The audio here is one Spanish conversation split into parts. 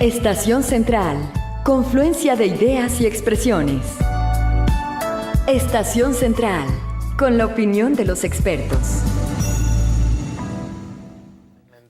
Estación Central, confluencia de ideas y expresiones. Estación Central, con la opinión de los expertos.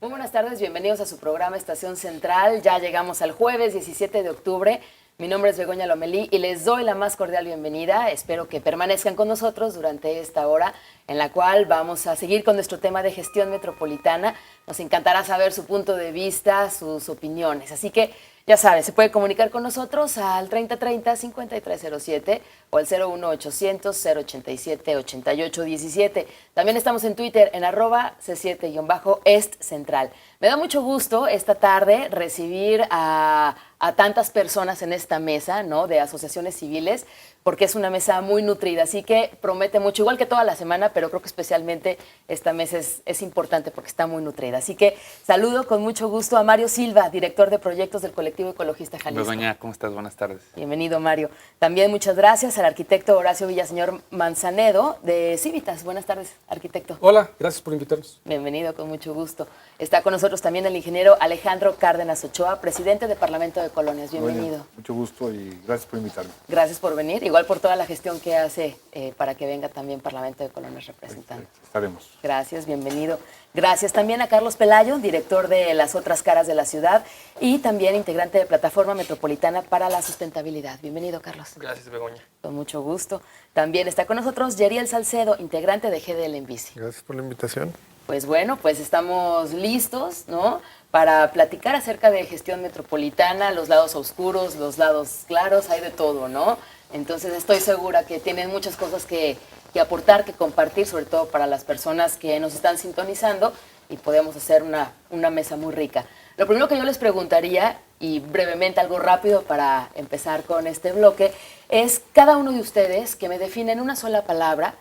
Muy buenas tardes, bienvenidos a su programa Estación Central. Ya llegamos al jueves 17 de octubre. Mi nombre es Begoña Lomelí y les doy la más cordial bienvenida. Espero que permanezcan con nosotros durante esta hora en la cual vamos a seguir con nuestro tema de gestión metropolitana. Nos encantará saber su punto de vista, sus opiniones. Así que ya sabe, se puede comunicar con nosotros al 3030-5307 o al 01800-087-8817. También estamos en Twitter en @C7-EstCentral. Me da mucho gusto esta tarde recibir a tantas personas en esta mesa, ¿no?, de asociaciones civiles, porque es una mesa muy nutrida, así que promete mucho, igual que toda la semana, pero creo que especialmente esta mesa es importante porque está muy nutrida. Así que saludo con mucho gusto a Mario Silva, director de proyectos del Colectivo Ecologista Jalisco. Begoña, ¿cómo estás? Buenas tardes. Bienvenido, Mario. También muchas gracias al arquitecto Horacio Villaseñor Manzanedo de Civitas. Buenas tardes, arquitecto. Hola, gracias por invitarnos. Bienvenido, con mucho gusto. Está con nosotros también el ingeniero Alejandro Cárdenas Ochoa, presidente del Parlamento de Colonias. Bienvenido. Bueno, mucho gusto y gracias por invitarme. Gracias por venir, igual por toda la gestión que hace para que venga también Parlamento de Colonias representando. Estaremos. Gracias, bienvenido. Gracias también a Carlos Pelayo, director de Las Otras Caras de la Ciudad y también integrante de Plataforma Metropolitana para la Sustentabilidad. Bienvenido, Carlos. Gracias, Begoña. Con mucho gusto. También está con nosotros Yeriel Salcedo, integrante de GDL en Bici. Gracias por la invitación. Pues bueno, pues estamos listos, ¿no?, para platicar acerca de gestión metropolitana, los lados oscuros, los lados claros, hay de todo, ¿no? Entonces estoy segura que tienen muchas cosas que aportar, que compartir, sobre todo para las personas que nos están sintonizando, y podemos hacer una mesa muy rica. Lo primero que yo les preguntaría, y brevemente algo rápido para empezar con este bloque, es cada uno de ustedes que me define en una sola palabra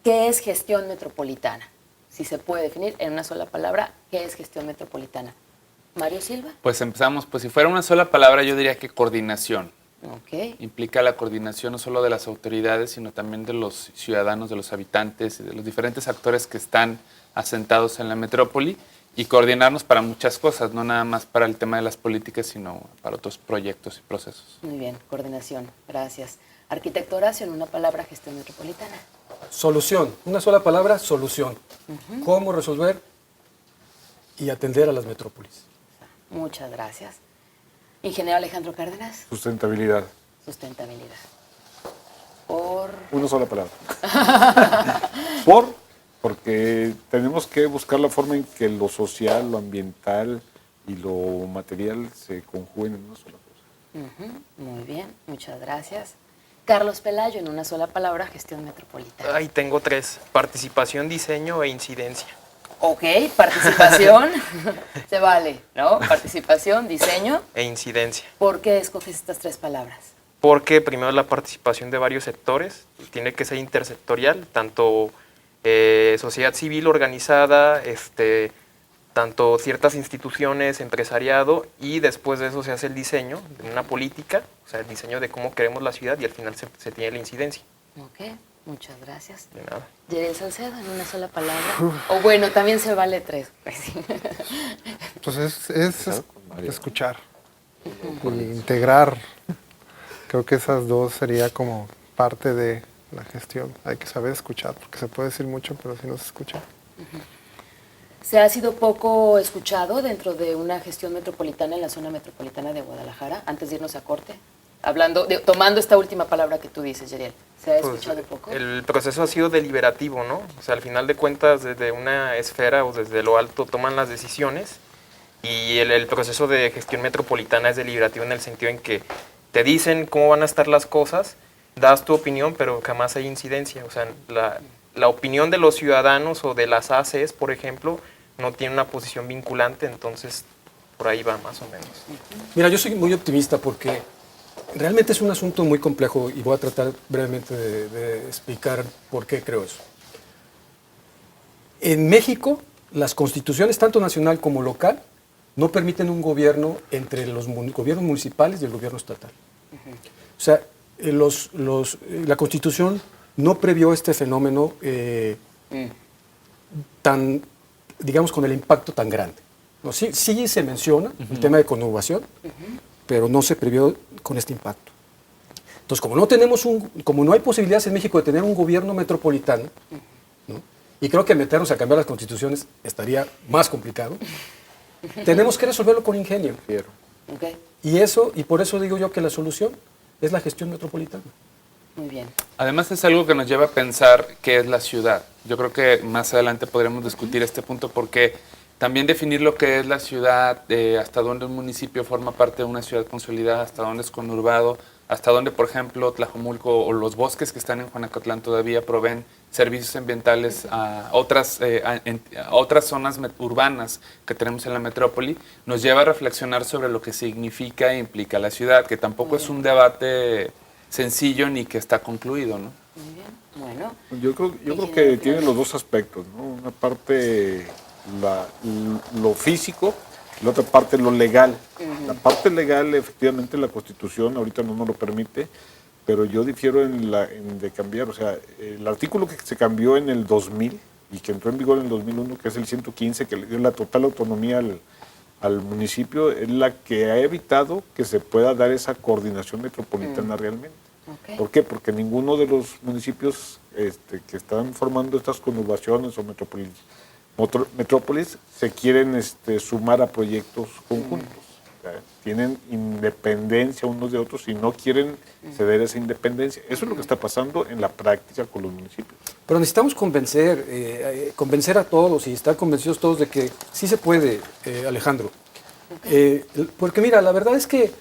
qué es gestión metropolitana. Si se puede definir en una sola palabra, ¿qué es gestión metropolitana? Mario Silva. Pues empezamos, pues si fuera una sola palabra yo diría que coordinación. Okay. Implica la coordinación no solo de las autoridades, sino también de los ciudadanos, de los habitantes y de los diferentes actores que están asentados en la metrópoli, y coordinarnos para muchas cosas, no nada más para el tema de las políticas, sino para otros proyectos y procesos. Muy bien, coordinación, gracias. Arquitecto Horacio, en una palabra, gestión metropolitana. Solución, una sola palabra, solución. Cómo resolver y atender a las metrópolis. Muchas gracias. Ingeniero Alejandro Cárdenas. Sustentabilidad. Sustentabilidad. Una sola palabra. Porque tenemos que buscar la forma en que lo social, lo ambiental y lo material se conjuguen en una sola cosa. Muy bien, muchas gracias. Carlos Pelayo, en una sola palabra, gestión metropolitana. Ahí tengo 3. Participación, diseño e incidencia. Ok, participación, se vale, ¿no? Participación, diseño. E incidencia. ¿Por qué escoges estas 3 palabras? Porque primero la participación de varios sectores, tiene que ser intersectorial, tanto sociedad civil organizada, tanto ciertas instituciones, empresariado, y después de eso se hace el diseño de una política, o sea, el diseño de cómo queremos la ciudad, y al final se tiene la incidencia. Ok, muchas gracias. De nada. Yeriel Salcedo, en una sola palabra. O bueno, también se vale 3. Pues es escuchar y integrar. Creo que esas dos sería como parte de la gestión. Hay que saber escuchar, porque se puede decir mucho, pero si no se escucha. ¿Se ha sido poco escuchado dentro de una gestión metropolitana en la zona metropolitana de Guadalajara, antes de irnos a corte? Tomando esta última palabra que tú dices, Yeriel, ¿se ha escuchado poco? El proceso ha sido deliberativo, ¿no? O sea, al final de cuentas, desde una esfera o desde lo alto toman las decisiones, y el proceso de gestión metropolitana es deliberativo en el sentido en que te dicen cómo van a estar las cosas, das tu opinión, pero jamás hay incidencia. O sea, la opinión de los ciudadanos o de las ACs, por ejemplo, no tiene una posición vinculante, entonces por ahí va más o menos. Mira, yo soy muy optimista porque realmente es un asunto muy complejo y voy a tratar brevemente de explicar por qué creo eso. En México, las constituciones, tanto nacional como local, no permiten un gobierno entre los gobiernos municipales y el gobierno estatal. O sea, la Constitución no previó este fenómeno tan, digamos, con el impacto tan grande. No, sí se menciona el tema de conurbación, pero no se previó con este impacto. Entonces, como no hay posibilidades en México de tener un gobierno metropolitano, ¿no? Y creo que meternos a cambiar las constituciones estaría más complicado, tenemos que resolverlo con ingenio. Ok, Y por eso digo yo que la solución es la gestión metropolitana. muy bien. Además es algo que nos lleva a pensar qué es la ciudad. Yo creo que más adelante podremos discutir este punto porque también definir lo que es la ciudad, hasta dónde un municipio forma parte de una ciudad consolidada, hasta dónde es conurbado, hasta dónde, por ejemplo, Tlajomulco o los bosques que están en Juanacatlán todavía proveen servicios ambientales a otras zonas urbanas que tenemos en la metrópoli, nos lleva a reflexionar sobre lo que significa e implica la ciudad, que tampoco es un debate sencillo ni que está concluido, ¿no? Muy bien, bueno. Yo creo que tiene los dos aspectos, ¿no? Una parte lo físico, la otra parte lo legal. La parte legal, efectivamente, la Constitución ahorita no nos lo permite, pero yo difiero de cambiar. O sea, el artículo que se cambió en el 2000 y que entró en vigor en el 2001, que es el 115, que le dio la total autonomía al municipio, es la que ha evitado que se pueda dar esa coordinación metropolitana realmente. Okay. ¿Por qué? Porque ninguno de los municipios que están formando estas conurbaciones o metrópolis se quieren sumar a proyectos conjuntos. O sea, tienen independencia unos de otros y no quieren ceder esa independencia. Eso es lo que está pasando en la práctica con los municipios. Pero necesitamos convencer a todos y estar convencidos todos de que sí se puede, Alejandro. Porque mira, la verdad es que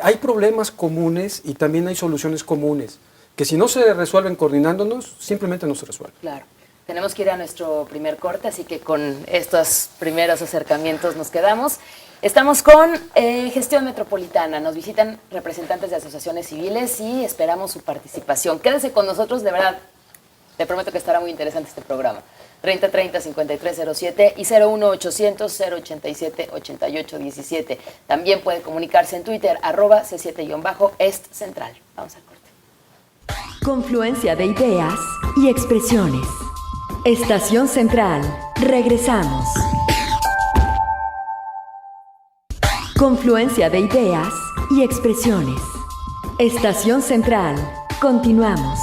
hay problemas comunes y también hay soluciones comunes, que si no se resuelven coordinándonos, simplemente no se resuelven. Claro. Tenemos que ir a nuestro primer corte, así que con estos primeros acercamientos nos quedamos. Estamos con Gestión Metropolitana. Nos visitan representantes de asociaciones civiles y esperamos su participación. Quédese con nosotros, de verdad. Te prometo que estará muy interesante este programa. 3030-5307 y 01800-087-8817. También puede comunicarse en Twitter, @C7-Est Central. Vamos al corte. Confluencia de ideas y expresiones. Estación Central. Regresamos. Confluencia de ideas y expresiones. Estación Central. Continuamos.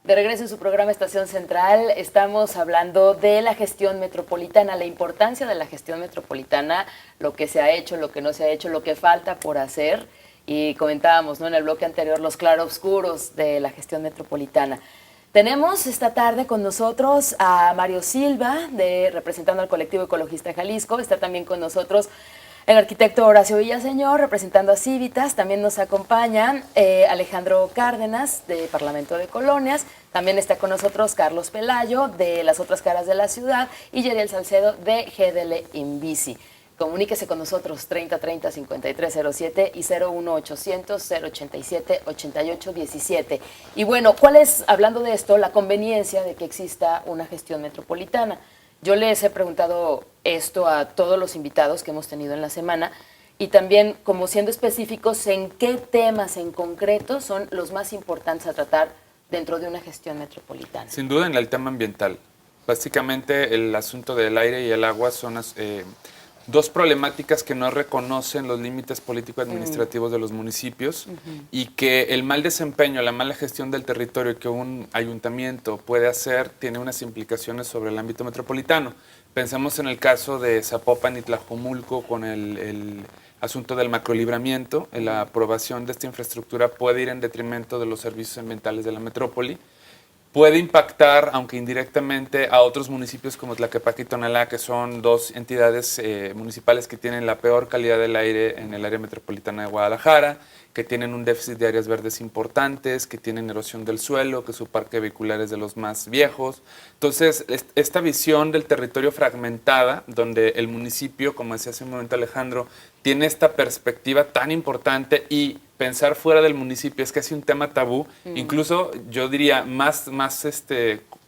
De regreso en su programa Estación Central, estamos hablando de la gestión metropolitana, la importancia de la gestión metropolitana, lo que se ha hecho, lo que no se ha hecho, lo que falta por hacer. Y comentábamos, ¿no?, en el bloque anterior los claroscuros de la gestión metropolitana. Tenemos esta tarde con nosotros a Mario Silva, representando al colectivo ecologista Jalisco. Está también con nosotros el arquitecto Horacio Villaseñor, representando a Civitas. También nos acompaña Alejandro Cárdenas, de Parlamento de Colonias. También está con nosotros Carlos Pelayo, de Las Otras Caras de la Ciudad, y Yeriel Salcedo, de GDL Inbici. Comuníquese con nosotros 3030-5307 y 01800-087-8817. Y bueno, ¿cuál es, hablando de esto, la conveniencia de que exista una gestión metropolitana? Yo les he preguntado esto a todos los invitados que hemos tenido en la semana y también, como siendo específicos, en qué temas en concreto son los más importantes a tratar dentro de una gestión metropolitana. Sin duda en el tema ambiental. Básicamente el asunto del aire y el agua son dos problemáticas que no reconocen los límites político-administrativos de los municipios y que el mal desempeño, la mala gestión del territorio que un ayuntamiento puede hacer tiene unas implicaciones sobre el ámbito metropolitano. Pensemos en el caso de Zapopan y Tlajomulco con el asunto del macrolibramiento. La aprobación de esta infraestructura puede ir en detrimento de los servicios ambientales de la metrópoli. Puede impactar, aunque indirectamente, a otros municipios como Tlaquepaque y Tonalá, que son dos entidades municipales que tienen la peor calidad del aire en el área metropolitana de Guadalajara, que tienen un déficit de áreas verdes importantes, que tienen erosión del suelo, que su parque vehicular es de los más viejos. Entonces, esta visión del territorio fragmentada, donde el municipio, como decía hace un momento Alejandro, tiene esta perspectiva tan importante y pensar fuera del municipio es casi un tema tabú, incluso yo diría más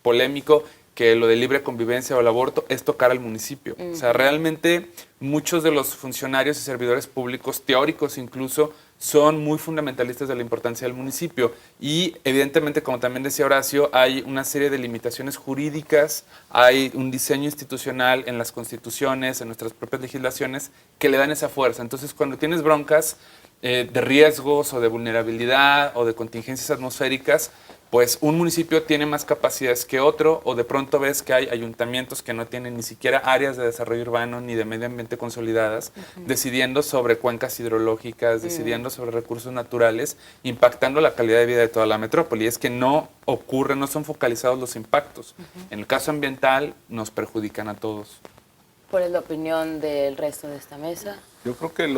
polémico que lo de libre convivencia o el aborto, es tocar al municipio. O sea, realmente muchos de los funcionarios y servidores públicos, teóricos incluso, son muy fundamentalistas de la importancia del municipio. Y evidentemente, como también decía Horacio, hay una serie de limitaciones jurídicas, hay un diseño institucional en las constituciones, en nuestras propias legislaciones, que le dan esa fuerza. Entonces, cuando tienes broncas de riesgos o de vulnerabilidad o de contingencias atmosféricas, pues un municipio tiene más capacidades que otro, o de pronto ves que hay ayuntamientos que no tienen ni siquiera áreas de desarrollo urbano ni de medio ambiente consolidadas, decidiendo sobre cuencas hidrológicas, decidiendo sobre recursos naturales, impactando la calidad de vida de toda la metrópoli. Es que no ocurre, no son focalizados los impactos. En el caso ambiental nos perjudican a todos. ¿Cuál es la opinión del resto de esta mesa? Yo creo que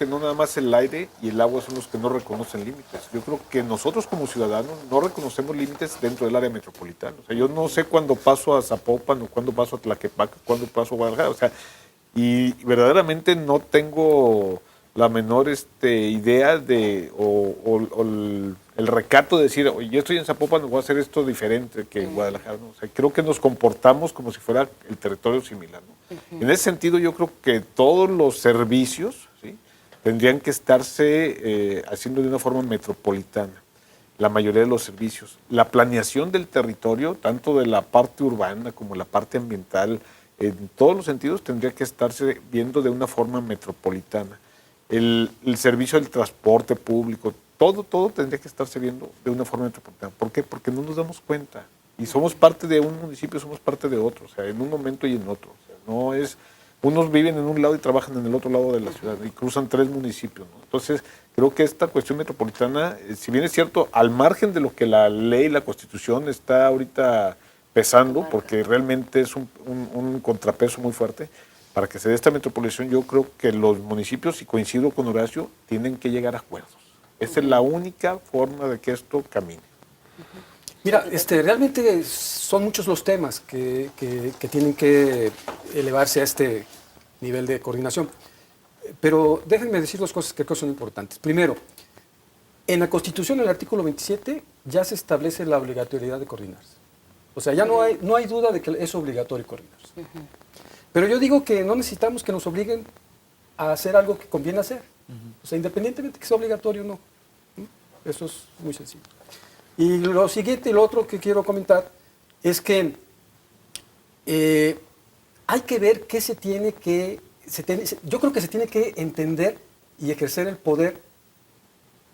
no nada más el aire y el agua son los que no reconocen límites. Yo creo que nosotros como ciudadanos no reconocemos límites dentro del área metropolitana. O sea, yo no sé cuándo paso a Zapopan o cuándo paso a Tlaquepaque, cuándo paso a Guadalajara. O sea, y verdaderamente no tengo la menor idea de el recato de decir, oye, yo estoy en Zapopan, voy a hacer esto diferente que en Guadalajara, ¿no? O sea, creo que nos comportamos como si fuera el territorio similar, ¿no? En ese sentido, yo creo que todos los servicios, ¿sí?, tendrían que estarse haciendo de una forma metropolitana, la mayoría de los servicios. La planeación del territorio, tanto de la parte urbana como la parte ambiental, en todos los sentidos tendría que estarse viendo de una forma metropolitana. El servicio del transporte público, todo tendría que estarse viendo de una forma metropolitana. ¿Por qué? Porque no nos damos cuenta. Y somos parte de un municipio, somos parte de otro, o sea, en un momento y en otro. O sea, no es, unos viven en un lado y trabajan en el otro lado de la ciudad y cruzan 3 municipios, ¿no? Entonces, creo que esta cuestión metropolitana, si bien es cierto, al margen de lo que la ley, la Constitución está ahorita pesando, porque realmente es un contrapeso muy fuerte, para que se dé esta metropolización, yo creo que los municipios, y coincido con Horacio, tienen que llegar a acuerdos. Esa es la única forma de que esto camine. Mira, realmente son muchos los temas que tienen que elevarse a este nivel de coordinación. Pero déjenme decir 2 cosas que creo que son importantes. Primero, en la Constitución, en el artículo 27, ya se establece la obligatoriedad de coordinarse. O sea, ya no hay duda de que es obligatorio coordinarse. Pero yo digo que no necesitamos que nos obliguen a hacer algo que conviene hacer. O sea, independientemente que sea obligatorio o no. Eso es muy sencillo. Y lo siguiente, lo otro que quiero comentar, es que hay que ver qué se tiene que... yo creo que se tiene que entender y ejercer el poder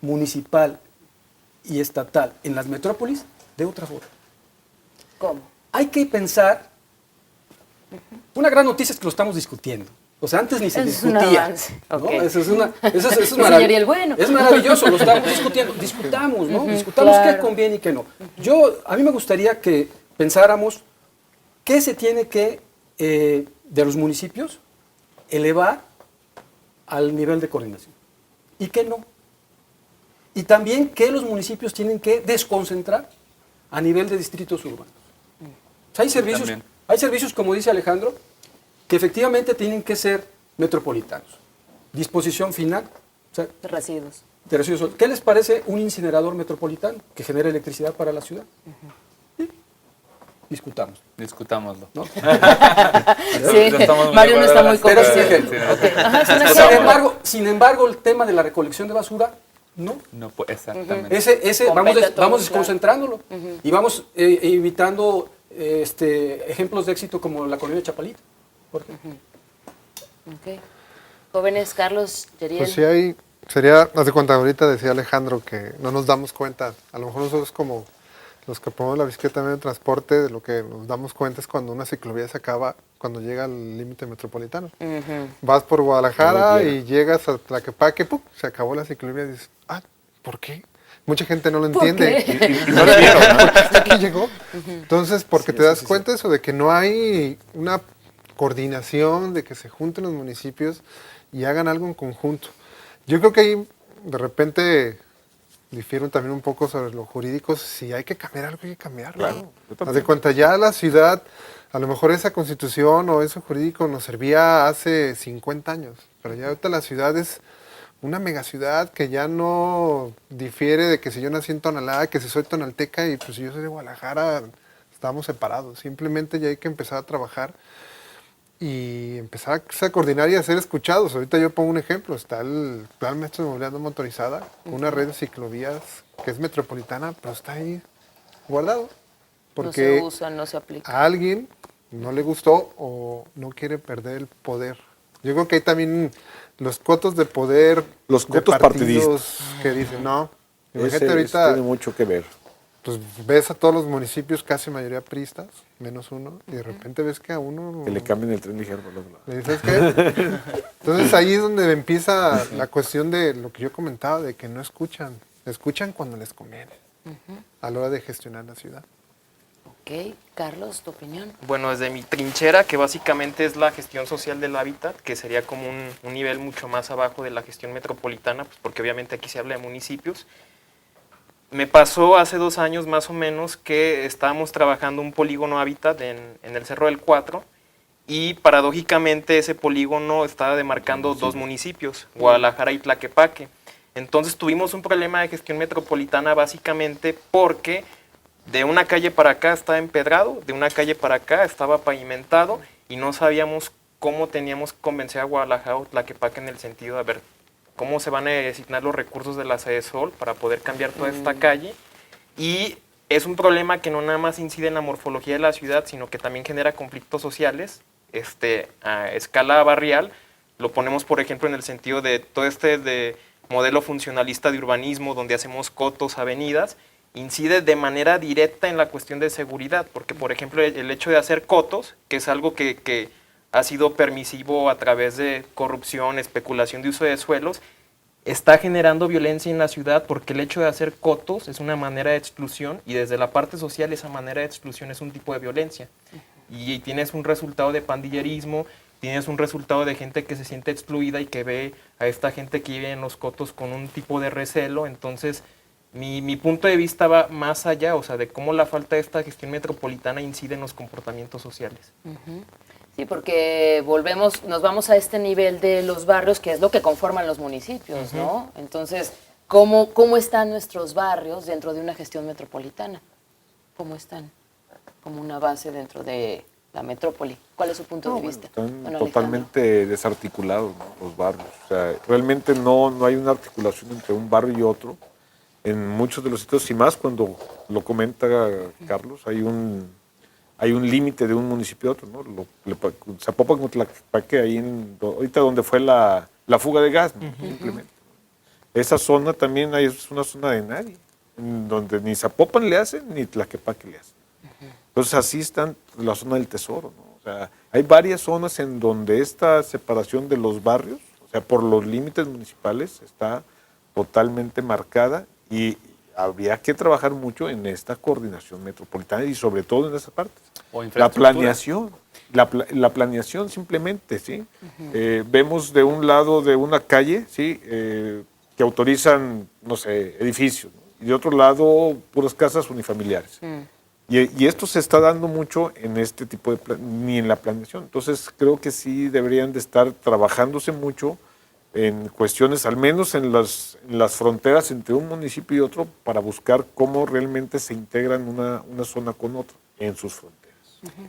municipal y estatal en las metrópolis de otra forma. ¿Cómo? Hay que pensar... Una gran noticia es que lo estamos discutiendo. O sea, antes ni se discutía. Es un avance. ¿no? Ok. Eso es Señor Ariel, bueno. Es maravilloso, lo estamos discutiendo. Discutamos, ¿no? Discutamos claro. qué conviene y qué no. A mí me gustaría que pensáramos qué se tiene que, de los municipios, elevar al nivel de coordinación y qué no. Y también qué los municipios tienen que desconcentrar a nivel de distritos urbanos. O sea, hay servicios, como dice Alejandro, que efectivamente tienen que ser metropolitanos. Disposición final. O sea, Residuos. de residuos. ¿Qué les parece un incinerador metropolitano que genere electricidad para la ciudad? Sí. Discutámoslo. Discutámoslo. Sí, Mario no está muy Pero convencido. sí, Ok. Ajá, es un ejemplo. sin embargo, el tema de la recolección de basura, no. No, pues, exactamente. Ese Compete a todos, vamos desconcentrándolo y vamos evitando ejemplos de éxito como la colonia Chapalita. Por ejemplo. Ok. Jóvenes, Carlos, Yeriel. Pues sí, sería, haz de cuenta, ahorita decía Alejandro que no nos damos cuenta, a lo mejor nosotros como los que ponemos la bicicleta en medio de transporte, de lo que nos damos cuenta es cuando una ciclovía se acaba, cuando llega al límite metropolitano. Vas por Guadalajara y llegas a Tlaquepaque, ¡pum!, se acabó la ciclovía y dices, ¿por qué? Mucha gente no lo entiende. Y no lo vieron, ¿no? Hasta aquí llegó. Entonces, porque te das cuenta eso de que no hay una coordinación, de que se junten los municipios y hagan algo en conjunto. Yo creo que ahí de repente difieren también un poco sobre lo jurídico. Si hay que cambiar algo, hay que cambiarlo. Claro, Haz de cuenta, ya la ciudad, a lo mejor esa constitución o eso jurídico nos servía hace 50 años, pero ya ahorita la ciudad es una megaciudad que ya no difiere de que si yo nací en Tonalá, que si soy tonalteca y pues si yo soy de Guadalajara, estamos separados. Simplemente ya hay que empezar a trabajar y empezar a coordinar y a ser escuchados. Ahorita yo pongo un ejemplo, está el Plan Maestro de Movilidad No Motorizada, una red de ciclovías que es metropolitana, pero está ahí guardado. Porque no se usa, no se aplica. a alguien no le gustó o no quiere perder el poder. Yo creo que hay también los cotos de poder, Los de cotos partidos que dicen, no, imagínate Ese ahorita, tiene mucho que ver. pues ves a todos los municipios, casi mayoría priistas, menos uno, y de repente ves que a uno... Que le cambien el tren ligero. ¿Le dices qué? Entonces ahí es donde empieza la cuestión de lo que yo comentaba, de que no escuchan, escuchan cuando les conviene, a la hora de gestionar la ciudad. Ok, Carlos, ¿tu opinión? Bueno, desde mi trinchera, que básicamente es la gestión social del hábitat, que sería como un nivel mucho más abajo de la gestión metropolitana, pues porque obviamente aquí se habla de municipios. Me pasó hace 2 años más o menos que estábamos trabajando un polígono hábitat en el Cerro del Cuatro y paradójicamente ese polígono estaba demarcando 2 municipios, Guadalajara y Tlaquepaque. Entonces tuvimos un problema de gestión metropolitana básicamente porque de una calle para acá estaba empedrado, de una calle para acá estaba pavimentado y no sabíamos cómo teníamos que convencer a Guadalajara o Tlaquepaque en el sentido de, a ver, cómo se van a asignar los recursos de la SEDESOL para poder cambiar toda esta calle. Y es un problema que no nada más incide en la morfología de la ciudad, sino que también genera conflictos sociales a escala barrial. Lo ponemos, por ejemplo, en el sentido de todo de modelo funcionalista de urbanismo, donde hacemos cotos, avenidas, incide de manera directa en la cuestión de seguridad, porque, por ejemplo, el hecho de hacer cotos, que es algo que ha sido permisivo a través de corrupción, especulación de uso de suelos, está generando violencia en la ciudad porque el hecho de hacer cotos es una manera de exclusión y desde la parte social esa manera de exclusión es un tipo de violencia. Y tienes un resultado de pandillerismo, tienes un resultado de gente que se siente excluida y que ve a esta gente que vive en los cotos con un tipo de recelo. Entonces, mi punto de vista va más allá, o sea, de cómo la falta de esta gestión metropolitana incide en los comportamientos sociales. Sí, porque nos vamos a este nivel de los barrios, que es lo que conforman los municipios, ¿no? Entonces, ¿cómo están nuestros barrios dentro de una gestión metropolitana? ¿Cómo están? Como una base dentro de la metrópoli. ¿Cuál es su punto de vista? Están Bueno, totalmente desarticulados, ¿no?, los barrios. O sea, realmente no hay una articulación entre un barrio y otro. En muchos de los sitios, y más cuando lo comenta Carlos, hay un límite de un municipio a otro, ¿no? Zapopan con Tlaquepaque, ahorita donde fue la fuga de gas, ¿no? Simplemente. Esa zona también es una zona de nadie, en donde ni Zapopan le hacen, ni Tlaquepaque le hacen. Entonces así está la zona del tesoro, ¿no? O sea, hay varias zonas en donde esta separación de los barrios, o sea, por los límites municipales, está totalmente marcada y habría que trabajar mucho en esta coordinación metropolitana y sobre todo en esas partes. La planeación, la planeación simplemente, ¿sí? Vemos de un lado de una calle, ¿sí?, que autorizan, no sé, edificios, ¿no?, y de otro lado puras casas unifamiliares. Y esto se está dando mucho en este tipo ni en la planeación. Entonces creo que sí deberían de estar trabajándose mucho en cuestiones, al menos en las fronteras entre un municipio y otro, para buscar cómo realmente se integran una zona con otra en sus fronteras.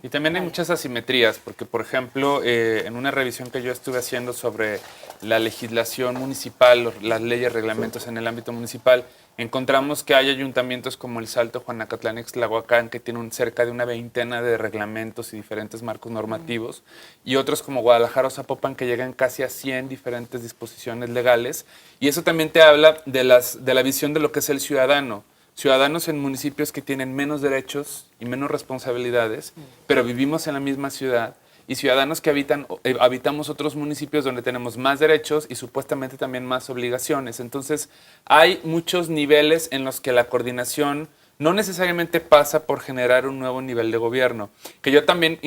Y también hay muchas asimetrías, porque por ejemplo, en una revisión que yo estuve haciendo sobre la legislación municipal, las leyes, reglamentos en el ámbito municipal, encontramos que hay ayuntamientos como El Salto, Juanacatlán, Ixtlahuacán, que tienen cerca de una veintena de reglamentos y diferentes marcos normativos, y otros como Guadalajara o Zapopan, que llegan casi a 100 diferentes disposiciones legales, y eso también te habla de la visión de lo que es el ciudadano. Ciudadanos en municipios que tienen menos derechos y menos responsabilidades, pero vivimos en la misma ciudad, y ciudadanos que habitamos otros municipios donde tenemos más derechos y supuestamente también más obligaciones. Entonces, hay muchos niveles en los que la coordinación no necesariamente pasa por generar un nuevo nivel de gobierno, que yo también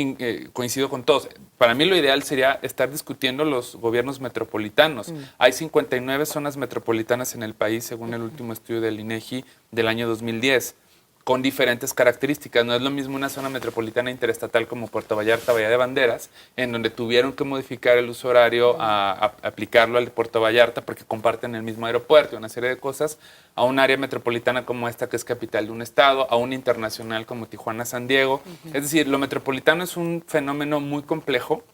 coincido con todos. Para mí lo ideal sería estar discutiendo los gobiernos metropolitanos. Hay 59 zonas metropolitanas en el país, según el último estudio del INEGI del año 2010, con diferentes características. No es lo mismo una zona metropolitana interestatal como Puerto Vallarta, Bahía de Banderas, en donde tuvieron que modificar el uso horario a aplicarlo al de Puerto Vallarta porque comparten el mismo aeropuerto y una serie de cosas, a un área metropolitana como esta, que es capital de un estado, a una internacional como Tijuana, San Diego. Es decir, lo metropolitano es un fenómeno muy complejo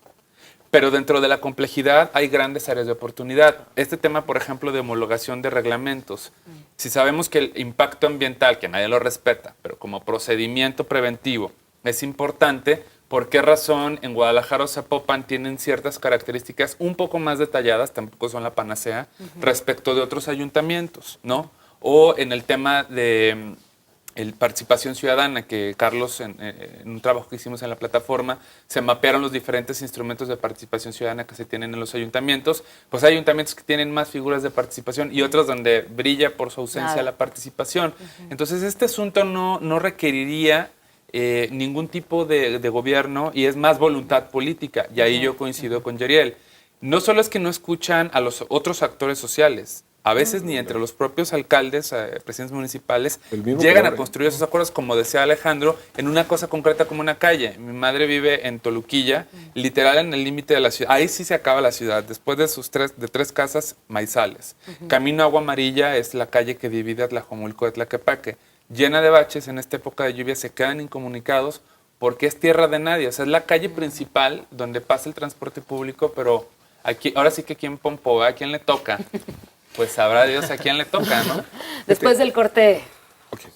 pero dentro de la complejidad hay grandes áreas de oportunidad. Este tema, por ejemplo, de homologación de reglamentos. Si sabemos que el impacto ambiental, que nadie lo respeta, pero como procedimiento preventivo es importante, ¿por qué razón en Guadalajara o Zapopan tienen ciertas características un poco más detalladas, tampoco son la panacea, respecto de otros ayuntamientos, ¿no? O en el tema de participación ciudadana, que Carlos, en un trabajo que hicimos en la plataforma, se mapearon los diferentes instrumentos de participación ciudadana que se tienen en los ayuntamientos. Pues hay ayuntamientos que tienen más figuras de participación y otros donde brilla por su ausencia la participación. Entonces, este asunto no requeriría ningún tipo de gobierno y es más voluntad política. Y ahí yo coincido con Yeriel. No solo es que no escuchan a los otros actores sociales, a veces ni entre los propios alcaldes, presidentes municipales, llegan a construir esos acuerdos, como decía Alejandro, en una cosa concreta como una calle. Mi madre vive en Toluquilla, literal en el límite de la ciudad. Ahí sí se acaba la ciudad, después de tres casas maizales. Camino Agua Amarilla es la calle que divide a Tlajomulco de Tlaquepaque. Llena de baches, en esta época de lluvia se quedan incomunicados porque es tierra de nadie. O sea, es la calle principal donde pasa el transporte público, pero aquí, ahora sí que aquí en Pompo, ¿a quién le toca? Pues sabrá Dios a quién le toca, ¿no? Después del corte,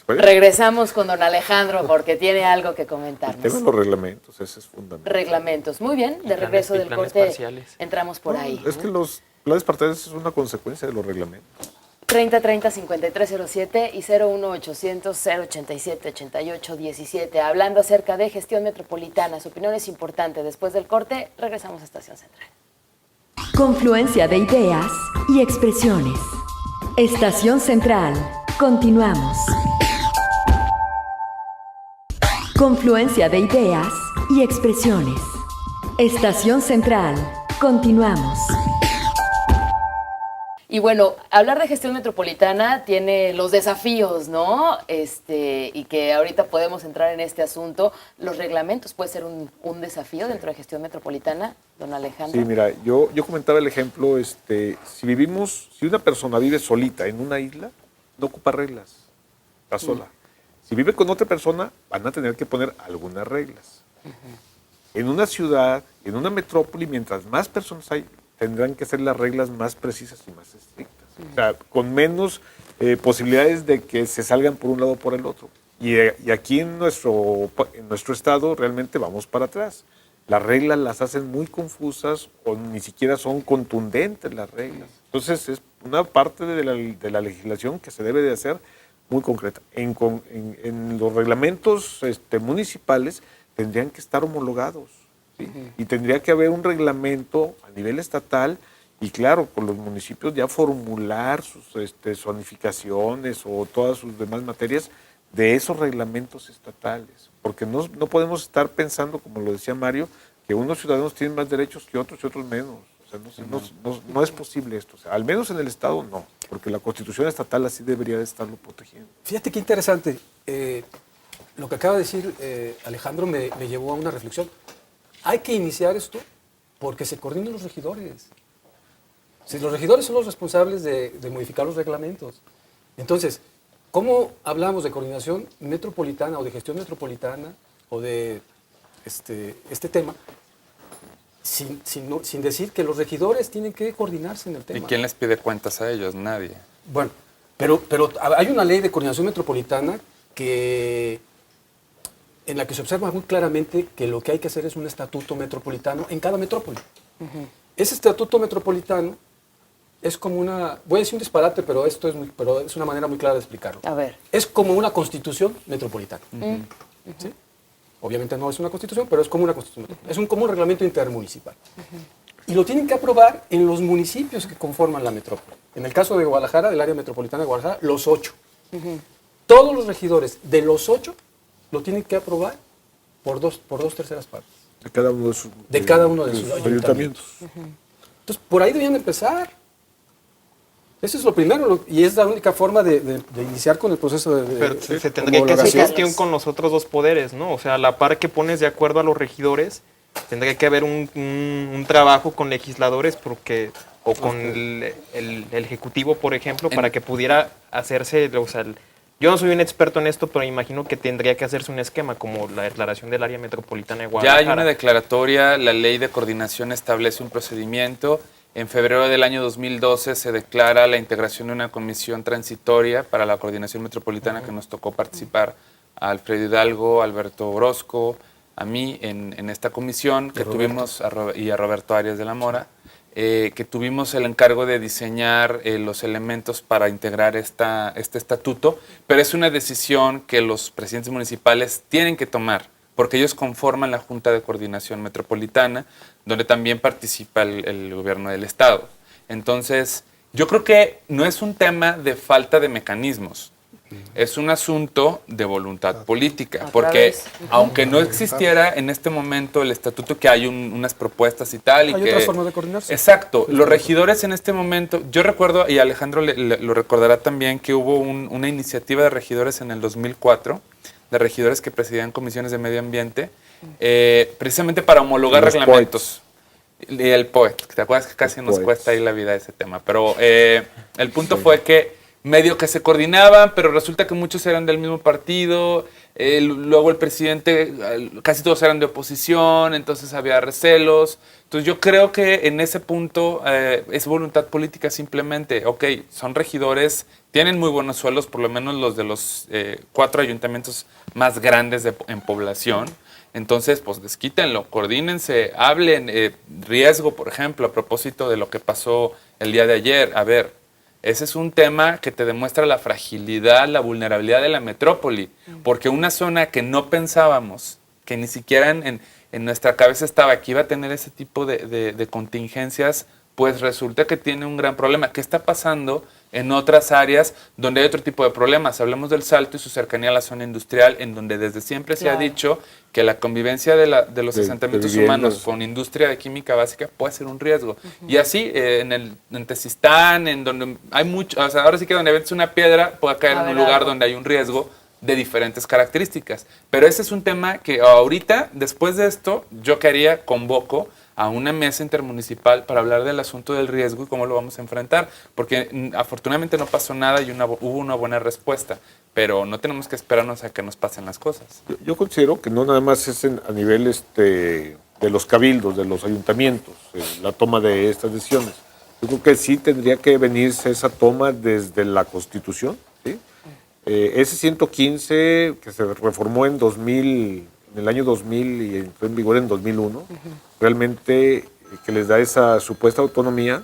regresamos con don Alejandro porque tiene algo que comentarnos. El tema de los reglamentos, ese es fundamental. Reglamentos. Muy bien, de regreso del corte parciales. entramos por ahí. Es que los planes parciales es una consecuencia de los reglamentos. 3030-5307 y 01800-087-8817. Hablando acerca de gestión metropolitana, su opinión es importante. Después del corte, regresamos a Estación Central. Confluencia de ideas y expresiones. Estación Central. Continuamos. Confluencia de ideas y expresiones. Estación Central. Continuamos. Y bueno, hablar de gestión metropolitana tiene los desafíos, ¿no? Y que ahorita podemos entrar en este asunto. Los reglamentos puede ser un desafío dentro de gestión metropolitana, don Alejandro. Sí, mira, yo comentaba el ejemplo, si una persona vive solita en una isla, no ocupa reglas, está sola. Si vive con otra persona, van a tener que poner algunas reglas. En una ciudad, en una metrópoli, mientras más personas hay, tendrán que ser las reglas más precisas y más estrictas. O sea, con menos posibilidades de que se salgan por un lado o por el otro. Y aquí en nuestro estado realmente vamos para atrás. Las reglas las hacen muy confusas o ni siquiera son contundentes las reglas. Entonces es una parte de la legislación que se debe de hacer muy concreta. En los reglamentos municipales tendrían que estar homologados. ¿Sí? Y tendría que haber un reglamento a nivel estatal y claro, con los municipios ya formular sus zonificaciones o todas sus demás materias de esos reglamentos estatales. Porque no podemos estar pensando, como lo decía Mario, que unos ciudadanos tienen más derechos que otros y otros menos. O sea, no es posible esto. O sea, al menos en el Estado no, porque la Constitución estatal así debería de estarlo protegiendo. Fíjate qué interesante. Lo que acaba de decir Alejandro me llevó a una reflexión. Hay que iniciar esto porque se coordinan los regidores. Si los regidores son los responsables de modificar los reglamentos. Entonces, ¿cómo hablamos de coordinación metropolitana o de gestión metropolitana o de este tema sin decir que los regidores tienen que coordinarse en el tema? ¿Y quién les pide cuentas a ellos? Nadie. Bueno, pero hay una ley de coordinación metropolitana en la que se observa muy claramente que lo que hay que hacer es un estatuto metropolitano en cada metrópoli. Ese estatuto metropolitano es como voy a decir un disparate, pero esto es una manera muy clara de explicarlo. A ver. Es como una constitución metropolitana. ¿Sí? Obviamente no es una constitución, pero es como una constitución metropolitana. Es como un reglamento intermunicipal. Y lo tienen que aprobar en los municipios que conforman la metrópoli. En el caso de Guadalajara, del área metropolitana de Guadalajara, los 8. Todos los regidores de los 8 lo tienen que aprobar por dos terceras partes. De cada uno de sus ayuntamientos. Entonces, por ahí debían empezar. Eso es lo primero, y es la única forma de iniciar con el proceso de Pero se tendría que hacer gestión con los otros dos poderes, ¿no? O sea, a la par que pones de acuerdo a los regidores, tendría que haber un trabajo con legisladores con el Ejecutivo, por ejemplo, para que pudiera hacerse, o sea, Yo no soy un experto en esto, pero imagino que tendría que hacerse un esquema como la declaración del área metropolitana de Ya Guadalajara. hay una declaratoria, la ley de coordinación establece un procedimiento. En febrero del año 2012 se declara la integración de una comisión transitoria para la coordinación metropolitana que nos tocó participar a Alfredo Hidalgo, Alberto Orozco, a mí en esta comisión que tuvimos y a Roberto Arias de la Mora, que tuvimos el encargo de diseñar los elementos para integrar este estatuto, pero es una decisión que los presidentes municipales tienen que tomar, porque ellos conforman la Junta de Coordinación Metropolitana, donde también participa el gobierno del Estado. Entonces, yo creo que no es un tema de falta de mecanismos, es un asunto de voluntad política, porque aunque no existiera en este momento el estatuto, que hay unas propuestas y tal. Hay otras formas de coordinarse. Exacto, los regidores en este momento, yo recuerdo, y Alejandro lo recordará también, que hubo una iniciativa de regidores en el 2004, de regidores que presidían comisiones de medio ambiente, precisamente para homologar reglamentos. Y el POET, ¿te acuerdas que casi nos cuesta ahí la vida ese tema? Pero el punto fue que medio que se coordinaban, pero resulta que muchos eran del mismo partido, luego el presidente, casi todos eran de oposición, entonces había recelos. Entonces yo creo que en ese punto es voluntad política simplemente. Ok, son regidores, tienen muy buenos sueldos, por lo menos los de los 4 ayuntamientos más grandes en población. Entonces, pues desquítenlo, coordínense, hablen. Riesgo, por ejemplo, a propósito de lo que pasó el día de ayer. A ver, ese es un tema que te demuestra la fragilidad, la vulnerabilidad de la metrópoli, porque una zona que no pensábamos, que ni siquiera en nuestra cabeza estaba que iba a tener ese tipo de contingencias, pues resulta que tiene un gran problema. ¿Qué está pasando en otras áreas donde hay otro tipo de problemas? Hablemos del Salto y su cercanía a la zona industrial, en donde desde siempre se ha dicho que la convivencia de los asentamientos humanos con industria de química básica puede ser un riesgo. Y así, en Tezistán, en donde hay mucho, o sea, ahora sí que donde ves una piedra puede caer en un lugar donde hay un riesgo de diferentes características. Pero ese es un tema que ahorita, después de esto, yo que haría, convoco a una mesa intermunicipal para hablar del asunto del riesgo y cómo lo vamos a enfrentar, porque afortunadamente no pasó nada y hubo una buena respuesta, pero no tenemos que esperarnos a que nos pasen las cosas. Yo considero que no nada más es a nivel de los cabildos, de los ayuntamientos, la toma de estas decisiones. Yo creo que sí tendría que venirse esa toma desde la Constitución, ¿sí? Ese 115 que se reformó en el año 2000 y entró en vigor en 2001, realmente que les da esa supuesta autonomía,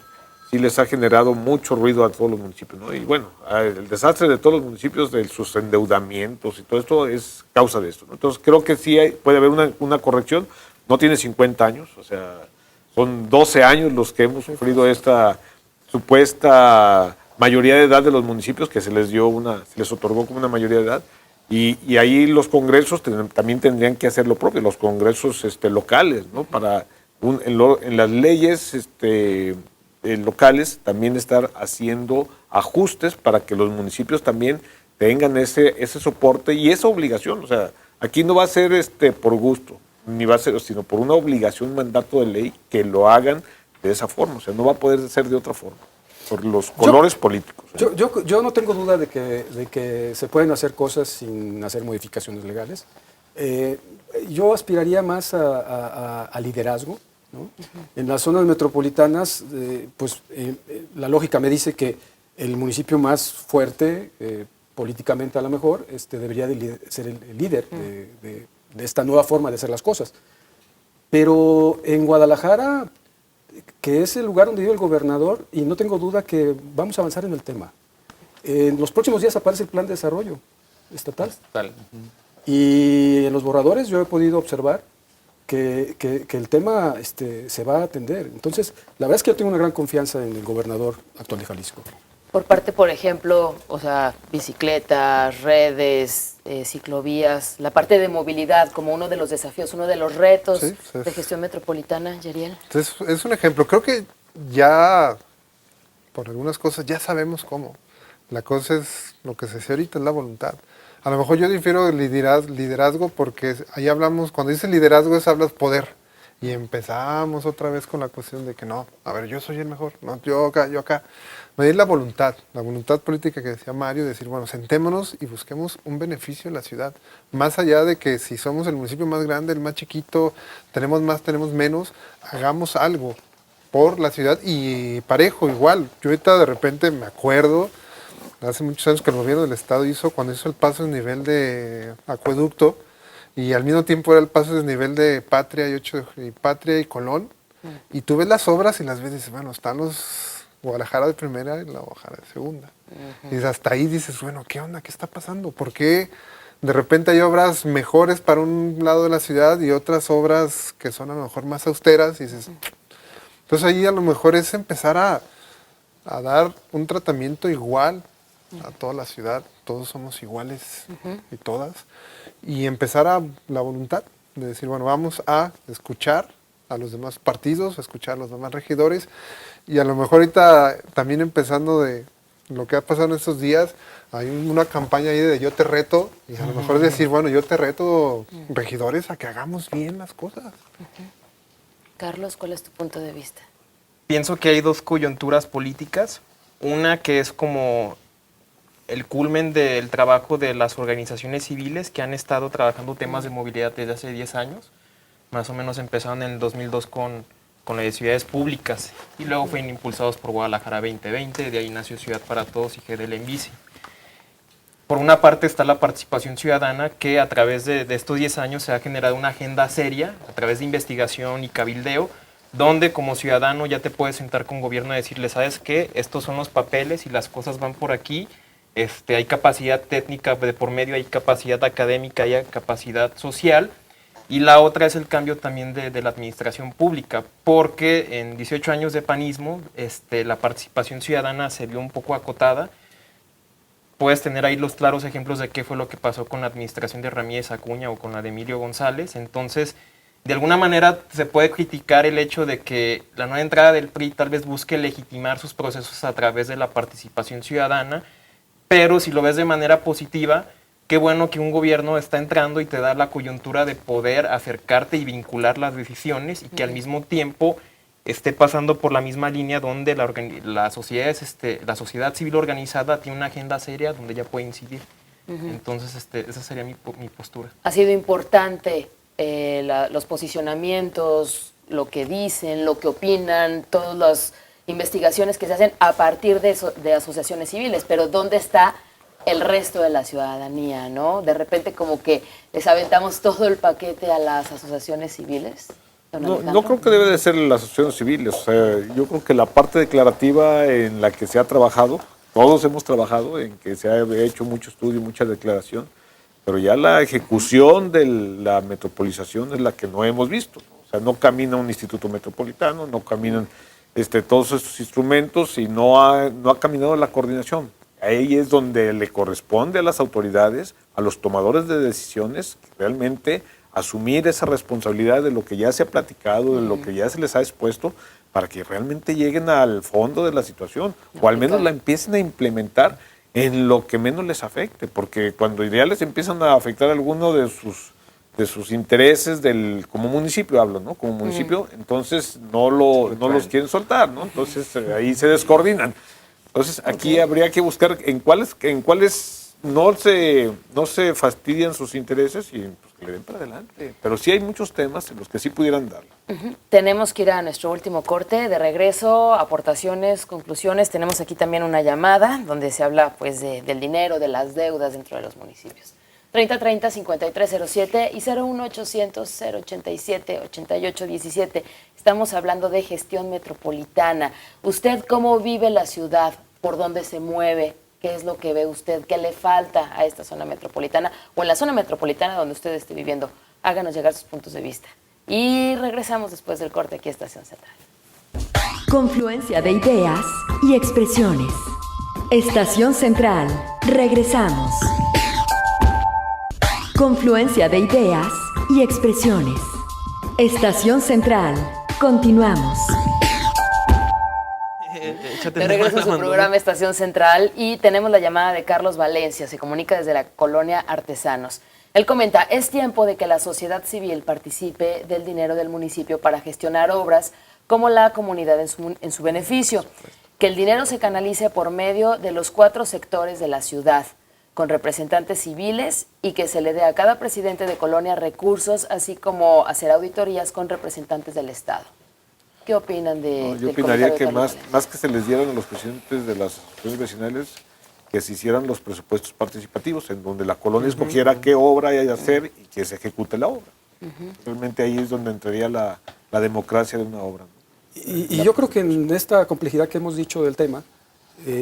sí les ha generado mucho ruido a todos los municipios, ¿no? Y bueno, el desastre de todos los municipios, de sus endeudamientos y todo esto es causa de esto, ¿no? Entonces creo que sí puede haber una corrección. No tiene 50 años, o sea, son 12 años los que hemos sufrido esta supuesta mayoría de edad de los municipios, que se les otorgó como una mayoría de edad. Y ahí los congresos también tendrían que hacer lo propio, los congresos locales, ¿no? Para en las leyes locales también estar haciendo ajustes para que los municipios también tengan ese soporte y esa obligación. O sea, aquí no va a ser por gusto, ni va a ser, sino por una obligación, un mandato de ley que lo hagan de esa forma. O sea, no va a poder ser de otra forma, por los colores políticos. Yo no tengo duda de que se pueden hacer cosas sin hacer modificaciones legales. Yo aspiraría más a liderazgo, ¿no? En las zonas metropolitanas, la lógica me dice que el municipio más fuerte, políticamente a lo mejor, debería ser el líder de esta nueva forma de hacer las cosas. Pero en Guadalajara, que es el lugar donde vive el gobernador, y no tengo duda que vamos a avanzar en el tema. En los próximos días aparece el plan de desarrollo estatal. Y en los borradores yo he podido observar que el tema se va a atender. Entonces, la verdad es que yo tengo una gran confianza en el gobernador actual de Jalisco. Por parte, por ejemplo, o sea, bicicletas, redes, ciclovías, la parte de movilidad como uno de los desafíos, uno de los retos de gestión metropolitana, Yeriel. Entonces, es un ejemplo. Creo que ya, por algunas cosas, ya sabemos cómo. La cosa es, lo que se hace ahorita es la voluntad. A lo mejor yo difiero del liderazgo porque ahí hablamos, cuando dices liderazgo hablas poder. Y empezamos otra vez con la cuestión de que no, a ver, yo soy el mejor, no, yo acá, yo acá. Medir la voluntad política que decía Mario, decir, bueno, sentémonos y busquemos un beneficio en la ciudad. Más allá de que si somos el municipio más grande, el más chiquito, tenemos más, tenemos menos, hagamos algo por la ciudad y parejo, igual. Yo ahorita de repente me acuerdo, hace muchos años que el gobierno del estado cuando hizo el paso de nivel de acueducto, y al mismo tiempo era el paso de nivel de Patria Patria y Colón, y tú ves las obras y las ves y dices, bueno, están los Guadalajara de primera y la Guadalajara de segunda. Y hasta ahí dices, bueno, ¿qué onda? ¿Qué está pasando? ¿Por qué de repente hay obras mejores para un lado de la ciudad y otras obras que son a lo mejor más austeras? Y dices, entonces ahí a lo mejor es empezar a dar un tratamiento igual a toda la ciudad, todos somos iguales y todas, y empezar a la voluntad de decir, bueno, vamos a escuchar a los demás partidos, a escuchar a los demás regidores, y a lo mejor ahorita también empezando de lo que ha pasado en estos días, hay una campaña ahí de yo te reto, y a lo mejor es decir, bueno, yo te reto, regidores, a que hagamos bien las cosas. Carlos, ¿cuál es tu punto de vista? Pienso que hay dos coyunturas políticas. Una que es como el culmen del trabajo de las organizaciones civiles que han estado trabajando temas de movilidad desde hace 10 años. Más o menos empezaron en el 2002 con la de ciudades públicas y luego fueron impulsados por Guadalajara 2020, de ahí nació Ciudad para Todos y GDL en Bici. Por una parte está la participación ciudadana, que a través de estos 10 años se ha generado una agenda seria, a través de investigación y cabildeo, donde como ciudadano ya te puedes sentar con gobierno y decirle, ¿sabes qué? Estos son los papeles y las cosas van por aquí. Hay capacidad técnica de por medio, hay capacidad académica, hay capacidad social. Y la otra es el cambio también de la administración pública, porque en 18 años de panismo la participación ciudadana se vio un poco acotada. Puedes tener ahí los claros ejemplos de qué fue lo que pasó con la administración de Ramírez Acuña o con la de Emilio González. Entonces, de alguna manera se puede criticar el hecho de que la nueva entrada del PRI tal vez busque legitimar sus procesos a través de la participación ciudadana, pero si lo ves de manera positiva, qué bueno que un gobierno está entrando y te da la coyuntura de poder acercarte y vincular las decisiones y que al mismo tiempo esté pasando por la misma línea donde la sociedad civil organizada tiene una agenda seria donde ya puede incidir. Entonces, esa sería mi postura. Ha sido importante los posicionamientos, lo que dicen, lo que opinan, todas las investigaciones que se hacen a partir de asociaciones civiles, pero ¿dónde está el resto de la ciudadanía, no? De repente como que les aventamos todo el paquete a las asociaciones civiles. No creo que debe de ser las asociaciones civiles. O sea, yo creo que la parte declarativa en la que se ha trabajado, todos hemos trabajado en que se ha hecho mucho estudio, mucha declaración, pero ya la ejecución de la metropolización es la que no hemos visto, ¿no? O sea, no camina un instituto metropolitano, no caminan todos estos instrumentos y no ha caminado la coordinación. Ahí es donde le corresponde a las autoridades, a los tomadores de decisiones, realmente asumir esa responsabilidad de lo que ya se ha platicado, de lo que ya se les ha expuesto, para que realmente lleguen al fondo de la situación, o al menos la empiecen a implementar en lo que menos les afecte, porque cuando ya les empiezan a afectar alguno de sus intereses como municipio hablo, ¿no? Como municipio, entonces no los quieren soltar, ¿no? Entonces ahí se descoordinan. Entonces aquí habría que buscar en cuáles no se fastidian sus intereses y pues, que le den para adelante. Pero sí hay muchos temas en los que sí pudieran darle. Tenemos que ir a nuestro último corte. De regreso, aportaciones, conclusiones. Tenemos aquí también una llamada donde se habla pues del dinero, de las deudas dentro de los municipios. 3030-5307 y 01800-087-8817. Estamos hablando de gestión metropolitana. ¿Usted cómo vive la ciudad? ¿Por dónde se mueve? ¿Qué es lo que ve usted? ¿Qué le falta a esta zona metropolitana? O en la zona metropolitana donde usted esté viviendo. Háganos llegar sus puntos de vista. Y regresamos después del corte aquí a Estación Central. Confluencia de ideas y expresiones. Estación Central. Regresamos. Confluencia de ideas y expresiones. Estación Central. Continuamos. De regreso a su programa Estación Central y tenemos la llamada de Carlos Valencia. Se comunica desde la colonia Artesanos. Él comenta, es tiempo de que la sociedad civil participe del dinero del municipio para gestionar obras como la comunidad en su beneficio, que el dinero se canalice por medio de los 4 sectores de la ciudad, con representantes civiles, y que se le dé a cada presidente de colonia recursos, así como hacer auditorías con representantes del Estado. ¿Qué opinan de Yo del opinaría comentario que de más, Talibán? más que se les dieran a los presidentes de las asociaciones vecinales, que se hicieran los presupuestos participativos, en donde la colonia escogiera qué obra hay que hacer y que se ejecute la obra. Realmente ahí es donde entraría la democracia de una obra, ¿no? Y yo creo que en esta complejidad que hemos dicho del tema,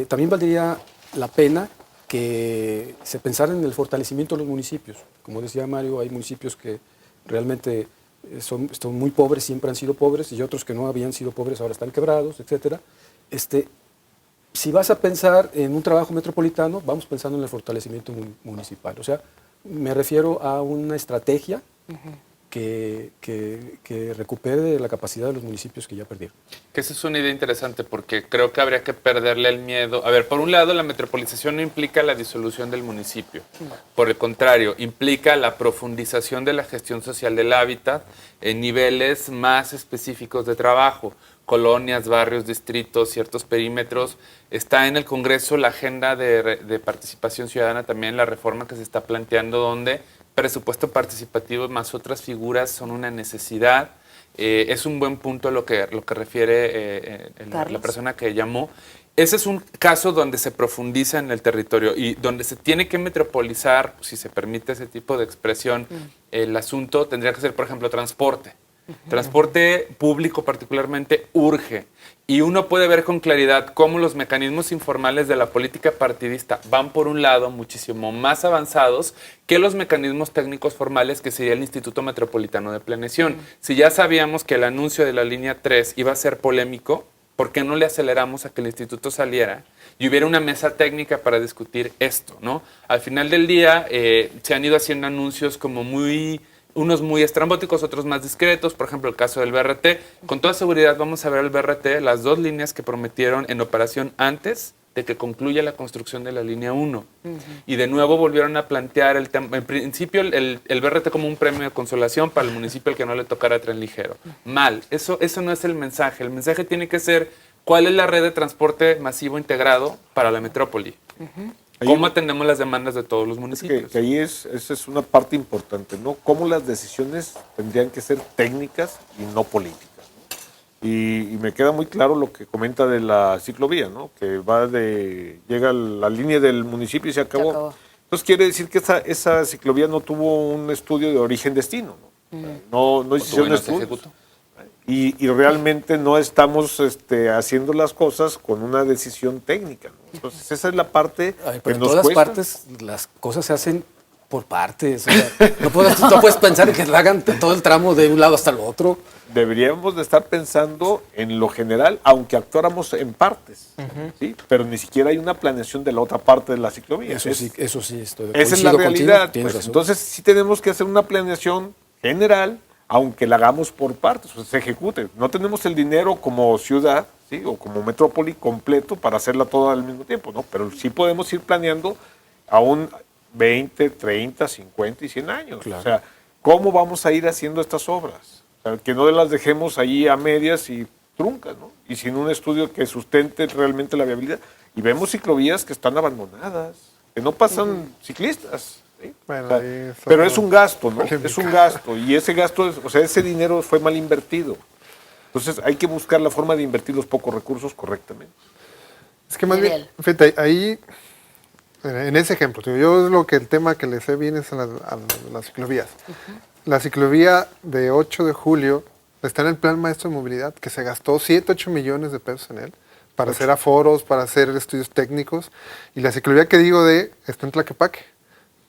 también valdría la pena que se pensara en el fortalecimiento de los municipios. Como decía Mario, hay municipios que realmente están muy pobres, siempre han sido pobres, y otros que no habían sido pobres ahora están quebrados, etcétera. Si vas a pensar en un trabajo metropolitano, vamos pensando en el fortalecimiento municipal. O sea, me refiero a una estrategia que recupere la capacidad de los municipios que ya perdieron. Que esa es una idea interesante porque creo que habría que perderle el miedo. A ver, por un lado, la metropolización no implica la disolución del municipio. Por el contrario, implica la profundización de la gestión social del hábitat en niveles más específicos de trabajo. Colonias, barrios, distritos, ciertos perímetros. Está en el Congreso la agenda de participación ciudadana, también la reforma que se está planteando, donde presupuesto participativo más otras figuras son una necesidad. Es un buen punto lo que refiere la persona que llamó. Ese es un caso donde se profundiza en el territorio y donde se tiene que metropolizar, si se permite ese tipo de expresión, el asunto tendría que ser, por ejemplo, transporte. Transporte público particularmente urge. Y uno puede ver con claridad cómo los mecanismos informales de la política partidista van por un lado muchísimo más avanzados que los mecanismos técnicos formales que sería el Instituto Metropolitano de Planeación. Si ya sabíamos que el anuncio de la línea 3 iba a ser polémico, ¿por qué no le aceleramos a que el instituto saliera y hubiera una mesa técnica para discutir esto, ¿no? Al final del día se han ido haciendo anuncios como unos muy estrambóticos, otros más discretos, por ejemplo el caso del BRT. Con toda seguridad vamos a ver el BRT, las 2 líneas que prometieron en operación antes de que concluya la construcción de la línea 1. Y de nuevo volvieron a plantear en principio el BRT como un premio de consolación para el municipio al que no le tocara tren ligero. Mal, eso no es el mensaje. El mensaje tiene que ser cuál es la red de transporte masivo integrado para la metrópoli. ¿Cómo atendemos las demandas de todos los municipios? Que ahí esa es una parte importante, ¿no? Cómo las decisiones tendrían que ser técnicas y no políticas, ¿no? Y me queda muy claro lo que comenta de la ciclovía, ¿no? Que llega a la línea del municipio y se acabó. Entonces quiere decir que esa ciclovía no tuvo un estudio de origen-destino, ¿no? No hicieron estudios. Y realmente no estamos haciendo las cosas con una decisión técnica, ¿no? Entonces esa es la parte que en nos todas cuesta. partes las cosas se hacen por partes. O sea, no puedes pensar en que hagan todo el tramo de un lado hasta el otro. Deberíamos de estar pensando en lo general, aunque actuáramos en partes, ¿sí? Pero ni siquiera hay una planeación de la otra parte de la ciclovía. Eso sí, estoy Esa es la coincido realidad. contigo, tienes Pues. razón. Entonces sí tenemos que hacer una planeación general, aunque la hagamos por partes, o sea, se ejecute. No tenemos el dinero como ciudad, ¿sí? O como metrópoli completo para hacerla toda al mismo tiempo, ¿no? Pero sí podemos ir planeando aún 20, 30, 50 y 100 años. Claro. O sea, ¿cómo vamos a ir haciendo estas obras? O sea, que no las dejemos ahí a medias y truncas, ¿no? Y sin un estudio que sustente realmente la viabilidad. Y vemos ciclovías que están abandonadas, que no pasan ciclistas. ¿Sí? Bueno, O sea, ahí es pero otro es un gasto, ¿no? polémica. Es un gasto. Y ese gasto, o sea, ese dinero fue mal invertido. Entonces hay que buscar la forma de invertir los pocos recursos correctamente. Es que más bien, Miguel. fíjate, ahí, en ese ejemplo, tío, yo el tema que le sé bien es a las ciclovías. La ciclovía de 8 de julio está en el Plan Maestro de Movilidad, que se gastó 7, 8 millones de pesos en él, para hacer aforos, para hacer estudios técnicos. Y la ciclovía que digo está en Tlaquepaque,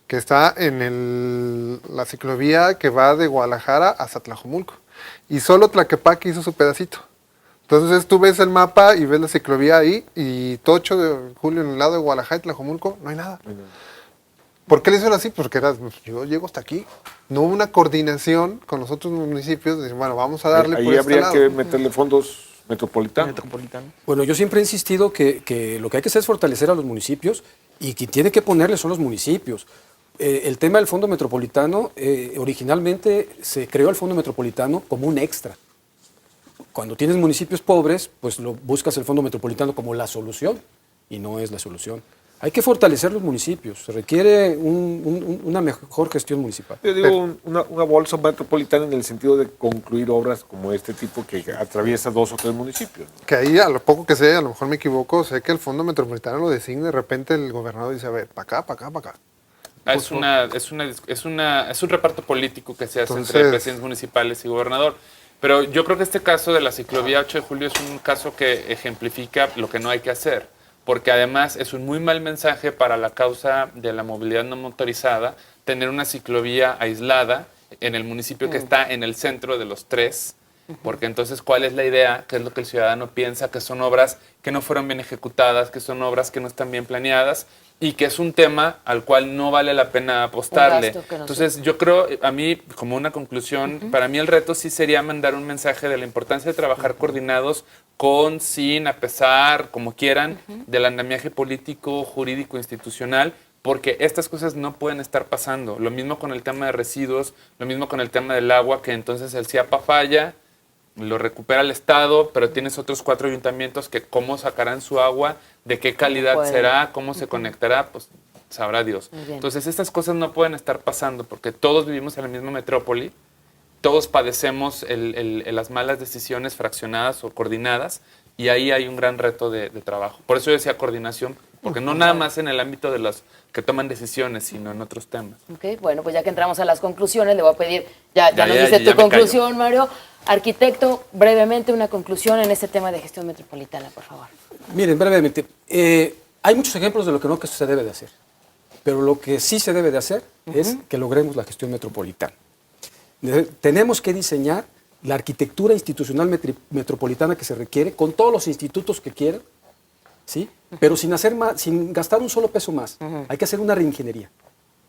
que está en la ciclovía que va de Guadalajara hasta Tlajomulco. Y solo Tlaquepaque hizo su pedacito. Entonces tú ves el mapa y ves la ciclovía ahí, y todo 8 de julio en el lado de Guadalajara y Tlajomulco no hay nada. ¿Por qué le hicieron así? Porque yo llego hasta aquí. No hubo una coordinación con los otros municipios de decir, bueno, vamos a darle Ahí por este habría lado. que meterle fondos metropolitanos. Bueno, yo siempre he insistido que lo que hay que hacer es fortalecer a los municipios, y quien tiene que ponerle son los municipios. El tema del Fondo Metropolitano, originalmente se creó el Fondo Metropolitano como un extra. Cuando tienes municipios pobres, pues buscas el Fondo Metropolitano como la solución, y no es la solución. Hay que fortalecer los municipios, se requiere una mejor gestión municipal. Yo digo una bolsa metropolitana en el sentido de concluir obras como este tipo que atraviesa 2 o 3 municipios, ¿no? Que ahí, a lo poco que sé, a lo mejor me equivoco, sé que el Fondo Metropolitano lo designa y de repente el gobernador dice, a ver, para acá, para acá, para acá. Es un reparto político que se hace entre Entonces, presidentes municipales y gobernador. Pero yo creo que este caso de la ciclovía 8 de julio es un caso que ejemplifica lo que no hay que hacer. Porque además es un muy mal mensaje para la causa de la movilidad no motorizada tener una ciclovía aislada en el municipio que está en el centro de los 3, porque entonces, ¿cuál es la idea? ¿Qué es lo que el ciudadano piensa? Que son obras que no fueron bien ejecutadas, que son obras que no están bien planeadas y que es un tema al cual no vale la pena apostarle. Entonces, yo creo, a mí, como una conclusión, para mí el reto sí sería mandar un mensaje de la importancia de trabajar coordinados con, sin, a pesar, como quieran, del andamiaje político, jurídico, institucional, porque estas cosas no pueden estar pasando. Lo mismo con el tema de residuos, lo mismo con el tema del agua, que entonces el CIAPA falla, lo recupera el Estado, pero tienes otros 4 ayuntamientos que cómo sacarán su agua, de qué calidad será, cómo se conectará, pues sabrá Dios. Entonces estas cosas no pueden estar pasando porque todos vivimos en la misma metrópoli, todos padecemos las malas decisiones fraccionadas o coordinadas y ahí hay un gran reto de trabajo. Por eso yo decía coordinación, porque no nada más en el ámbito de los que toman decisiones, sino en otros temas. Ok, bueno, pues ya que entramos a las conclusiones, le voy a pedir, ya nos dice tu conclusión, Mario. Arquitecto, brevemente una conclusión en este tema de gestión metropolitana, por favor. Miren, brevemente, hay muchos ejemplos de lo que no se debe de hacer, pero lo que sí se debe de hacer es que logremos la gestión metropolitana. Tenemos que diseñar la arquitectura institucional metropolitana que se requiere, con todos los institutos que quieran, ¿sí? Pero sin gastar un solo peso más. Hay que hacer una reingeniería.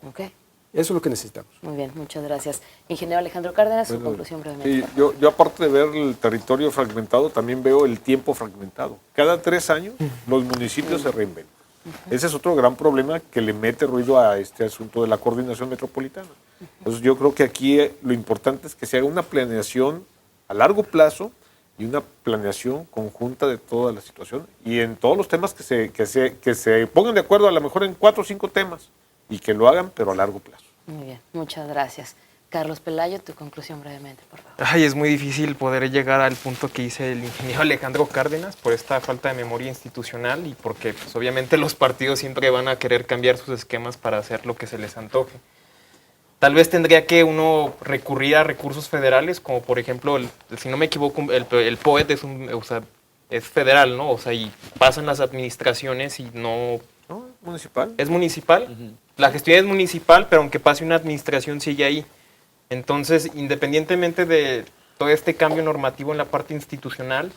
Okay. Eso es lo que necesitamos. Muy bien, muchas gracias. Ingeniero Alejandro Cárdenas, su conclusión brevemente. Sí, yo aparte de ver el territorio fragmentado, también veo el tiempo fragmentado. Cada 3 años los municipios se reinventan. Ese es otro gran problema que le mete ruido a este asunto de la coordinación metropolitana. Entonces yo creo que aquí lo importante es que se haga una planeación a largo plazo y una planeación conjunta de toda la situación y en todos los temas que se pongan de acuerdo, a lo mejor en 4 o 5 temas y que lo hagan, pero a largo plazo. Muy bien, muchas gracias. Carlos Pelayo, tu conclusión brevemente, por favor. Ay, es muy difícil poder llegar al punto que dice el ingeniero Alejandro Cárdenas por esta falta de memoria institucional y porque pues, obviamente los partidos siempre van a querer cambiar sus esquemas para hacer lo que se les antoje. Tal vez tendría que uno recurrir a recursos federales, como por ejemplo, si no me equivoco, el POET es federal, ¿no? O sea, y pasan las administraciones y no... ¿No? ¿Municipal? Es municipal. La gestión es municipal, pero aunque pase una administración sigue ahí. Entonces, independientemente de todo este cambio normativo en la parte institucional,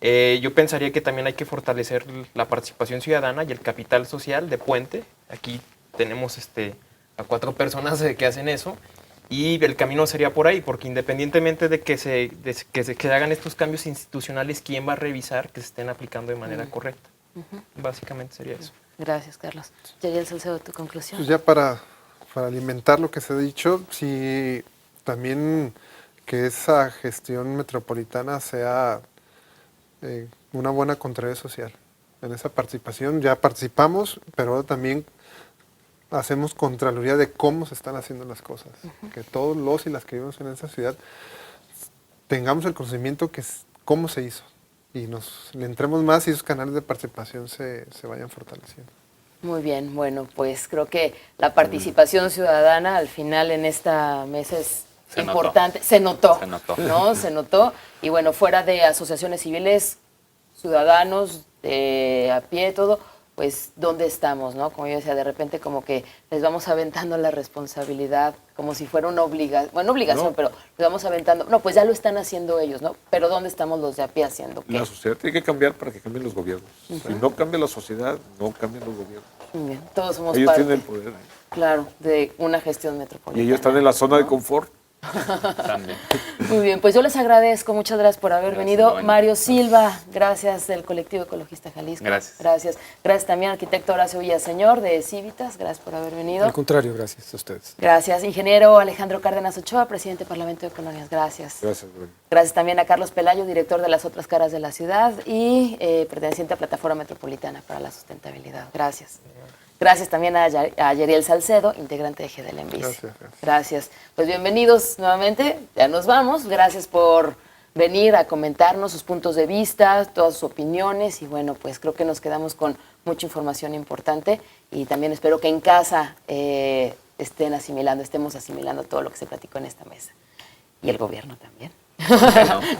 yo pensaría que también hay que fortalecer la participación ciudadana y el capital social de Puente. Aquí tenemos a 4 personas que hacen eso y el camino sería por ahí, porque independientemente de que se hagan estos cambios institucionales, ¿quién va a revisar que se estén aplicando de manera correcta? Básicamente sería eso. Gracias, Carlos. Yariel Salcedo, tu conclusión. Pues ya para alimentar lo que se ha dicho, sí, también que esa gestión metropolitana sea una buena contraria social. En esa participación ya participamos, pero también hacemos contraloría de cómo se están haciendo las cosas. Que todos los y las que vivimos en esa ciudad tengamos el conocimiento que cómo se hizo y le entremos más y esos canales de participación se vayan fortaleciendo. Muy bien, bueno, pues creo que la participación ciudadana al final en esta mesa es importante. Se notó, ¿no? Se notó. Y bueno, fuera de asociaciones civiles, ciudadanos, a pie, todo, pues, ¿dónde estamos, no? Como yo decía, de repente como que les vamos aventando la responsabilidad como si fuera una obligación, no. Pero les vamos aventando, no, pues ya lo están haciendo ellos, ¿no? Pero ¿dónde estamos los de a pie haciendo qué? La sociedad tiene que cambiar para que cambien los gobiernos. Si no cambia la sociedad, no cambian los gobiernos. Muy bien, todos somos ellos parte, tienen el poder. claro, de una gestión metropolitana. Y ellos están en la zona de confort. También. Muy bien, pues yo les agradezco, muchas gracias por haber Gracias, venido. Lorena. Mario Silva, gracias del Colectivo Ecologista Jalisco. Gracias. Gracias. Gracias también, arquitecto Horacio Villaseñor de Civitas, gracias por haber venido. Al contrario, gracias a ustedes. Gracias, ingeniero Alejandro Cárdenas Ochoa, presidente del Parlamento de Colonias, gracias. Gracias, Lorena. Gracias también a Carlos Pelayo, director de Las Otras Caras de la Ciudad y perteneciente a Plataforma Metropolitana para la Sustentabilidad. Gracias. Gracias también a Yeriel Salcedo, integrante de GDL-Envis. Gracias. Gracias. Pues bienvenidos nuevamente, ya nos vamos. Gracias por venir a comentarnos sus puntos de vista, todas sus opiniones y bueno, pues creo que nos quedamos con mucha información importante y también espero que en casa estemos asimilando todo lo que se platicó en esta mesa. Y el gobierno también.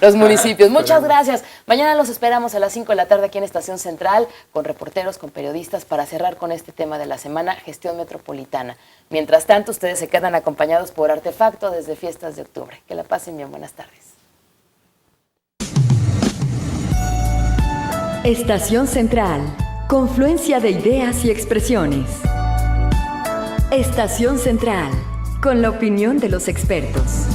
Los municipios. Muchas gracias. Mañana los esperamos a las 5 de la tarde aquí en Estación Central con reporteros, con periodistas para cerrar con este tema de la semana, gestión metropolitana. Mientras tanto, ustedes se quedan acompañados por Artefacto desde Fiestas de Octubre. Que la pasen bien. Buenas tardes. Estación Central. Confluencia de ideas y expresiones. Estación Central. Con la opinión de los expertos.